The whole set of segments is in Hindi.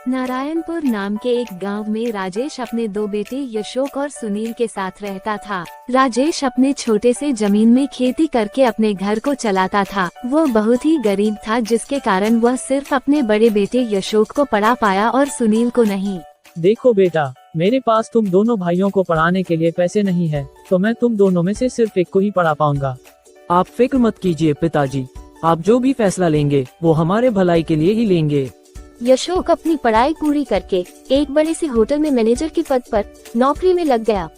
नारायणपुर नाम के एक गांव में राजेश अपने दो बेटे यशोक और सुनील के साथ रहता था। राजेश अपने छोटे से जमीन में खेती करके अपने घर को चलाता था। वो बहुत ही गरीब था, जिसके कारण वह सिर्फ अपने बड़े बेटे यशोक को पढ़ा पाया और सुनील को नहीं। देखो बेटा, मेरे पास तुम दोनों भाइयों को पढ़ाने के लिए पैसे नहीं है, तो मैं तुम दोनों में से सिर्फ एक को ही पढ़ा पाऊंगा। आप फिक्र मत कीजिए पिताजी, आप जो भी फैसला लेंगे वो हमारे भलाई के लिए ही लेंगे। यशोक अपनी पढ़ाई पूरी करके एक बड़े से होटल में मैनेजर के पद पर नौकरी में लग गया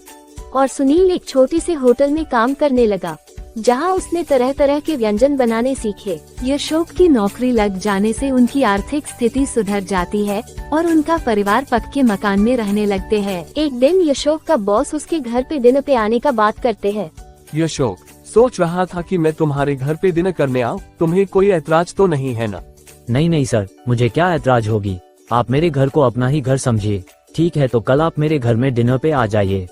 और सुनील एक छोटे से होटल में काम करने लगा, जहां उसने तरह तरह के व्यंजन बनाने सीखे। यशोक की नौकरी लग जाने से उनकी आर्थिक स्थिति सुधर जाती है और उनका परिवार पक्के मकान में रहने लगते हैं। एक दिन यशोक का बॉस उसके घर पे डिनर पे आने का बात करते हैं। यशोक, सोच रहा था कि मैं तुम्हारे घर पे डिनर करने आऊँ, तुम्हें कोई ऐतराज तो नहीं है ना? नहीं सर, मुझे क्या ऐतराज होगी। आप मेरे घर को अपना ही घर समझिए। ठीक है, तो कल आप मेरे घर में डिनर पे आ जाइए।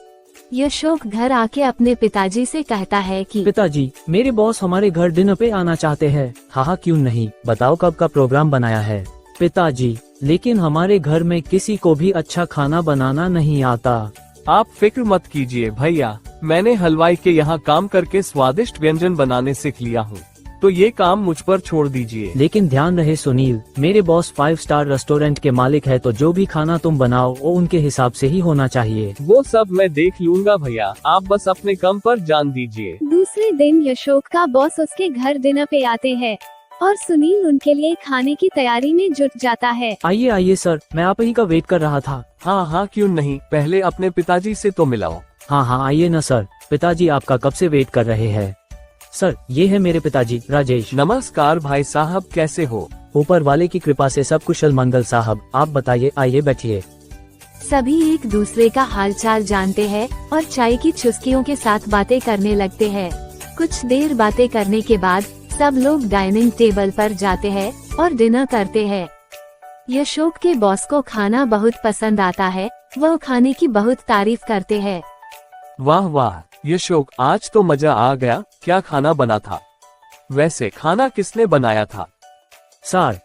यशोक घर आके अपने पिताजी से कहता है कि पिताजी, मेरे बॉस हमारे घर डिनर पे आना चाहते हैं। हाँ, क्यों नहीं, बताओ कब का प्रोग्राम बनाया है? पिताजी, लेकिन हमारे घर में किसी को भी अच्छा खाना बनाना नहीं आता। आप फिक्र मत कीजिए भैया, मैंने हलवाई के यहाँ काम करके स्वादिष्ट व्यंजन बनाने सीख लिया हूँ, तो ये काम मुझ पर छोड़ दीजिए। लेकिन ध्यान रहे सुनील, मेरे बॉस 5 स्टार रेस्टोरेंट के मालिक है, तो जो भी खाना तुम बनाओ वो उनके हिसाब से ही होना चाहिए। वो सब मैं देख लूंगा भैया, आप बस अपने काम पर जान दीजिए। दूसरे दिन यशोक का बॉस उसके घर डिनर पे आते हैं और सुनील उनके लिए खाने की तैयारी में जुट जाता है। आइए सर, मैं आप ही का वेट कर रहा था। हाँ, क्यों नहीं, पहले अपने पिताजी से तो मिलाओ। हाँ, आइए ना सर, पिताजी आपका कब से वेट कर रहे हैं। सर, ये है मेरे पिताजी राजेश। नमस्कार भाई साहब, कैसे हो? ऊपर वाले की कृपा से सब कुशल मंगल साहब, आप बताइए, आइए बैठिए। सभी एक दूसरे का हालचाल जानते हैं और चाय की चुस्कियों के साथ बातें करने लगते हैं। कुछ देर बातें करने के बाद सब लोग डाइनिंग टेबल पर जाते हैं और डिनर करते हैं। यशोक के बॉस को खाना बहुत पसंद आता है, वह खाने की बहुत तारीफ करते हैं। वाह यशोक, आज तो मजा आ गया। क्या खाना बना था? वैसे खाना किसने बनाया था? सर,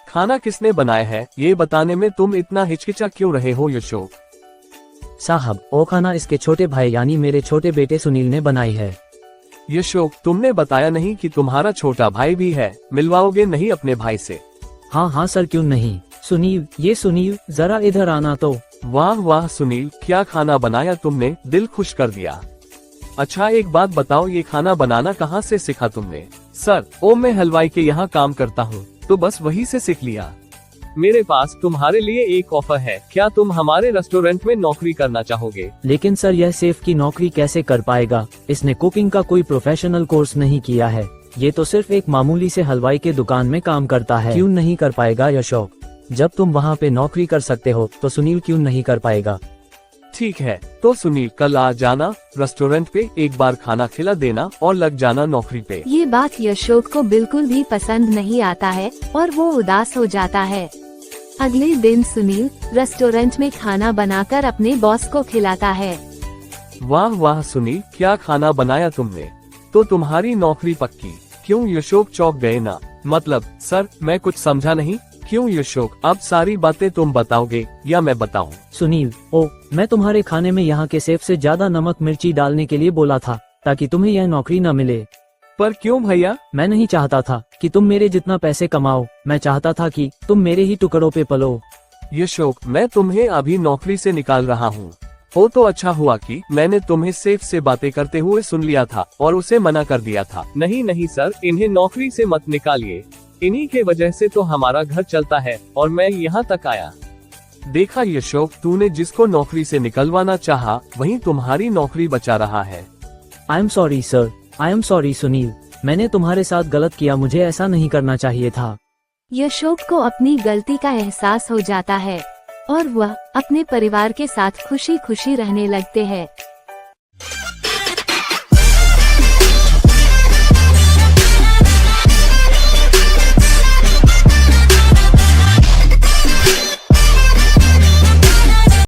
खाना किसने बनाया है, ये बताने में तुम इतना हिचकिचा क्यों रहे हो यशोक? साहब, वो खाना इसके छोटे भाई यानी मेरे छोटे बेटे सुनील ने बनाई है। यशोक, तुमने बताया नहीं कि तुम्हारा छोटा भाई भी है, मिलवाओगे नहीं अपने भाई से? हाँ सर, क्यों नहीं। सुनील, जरा इधर आना तो। वाह सुनील, क्या खाना बनाया तुमने, दिल खुश कर दिया। अच्छा एक बात बताओ, ये खाना बनाना कहाँ से सीखा तुमने? सर, मैं हलवाई के यहाँ काम करता हूँ, तो बस वही से सीख लिया। मेरे पास तुम्हारे लिए एक ऑफर है, क्या तुम हमारे रेस्टोरेंट में नौकरी करना चाहोगे? लेकिन सर, यह शेफ की नौकरी कैसे कर पाएगा? इसने कुकिंग का कोई प्रोफेशनल कोर्स नहीं किया है, ये तो सिर्फ एक मामूली से हलवाई के दुकान में काम करता है। क्यों नहीं कर पाएगा यशोक? जब तुम वहाँ पे नौकरी कर सकते हो तो सुनील क्यों नहीं कर पाएगा? ठीक है, तो सुनील कल आ जाना रेस्टोरेंट पे, एक बार खाना खिला देना और लग जाना नौकरी पे। ये बात यशोक को बिल्कुल भी पसंद नहीं आता है और वो उदास हो जाता है। अगले दिन सुनील रेस्टोरेंट में खाना बनाकर अपने बॉस को खिलाता है। वाह सुनील, क्या खाना बनाया तुमने, तो तुम्हारी नौकरी पक्की। क्यों यशोक, चौंक गए ना? मतलब सर, मैं कुछ समझा नहीं। क्यों यशोक, अब सारी बातें तुम बताओगे या मैं बताऊं? सुनील, मैं तुम्हारे खाने में यहाँ के शेफ से ज्यादा नमक मिर्ची डालने के लिए बोला था, ताकि तुम्हें यह नौकरी न मिले। पर क्यों भैया? मैं नहीं चाहता था कि तुम मेरे जितना पैसे कमाओ, मैं चाहता था कि तुम मेरे ही टुकड़ों पे पलो। यशोक, मैं तुम्हें अभी नौकरी से निकाल रहा हूँ। वो तो अच्छा हुआ कि मैंने तुम्हें शेफ से बातें करते हुए सुन लिया था और उसे मना कर दिया था। नहीं सर, इन्हें नौकरी से मत निकालिए, इन्हीं के वजह से तो हमारा घर चलता है और मैं यहाँ तक आया। देखा यशोक, तूने जिसको नौकरी से निकलवाना चाहा, वही तुम्हारी नौकरी बचा रहा है। I am sorry sir, I am sorry Sunil, मैंने तुम्हारे साथ गलत किया, मुझे ऐसा नहीं करना चाहिए था। यशोक को अपनी गलती का एहसास हो जाता है और वह अपने परिवार के साथ खुशी खुशी रहने लगते हैं।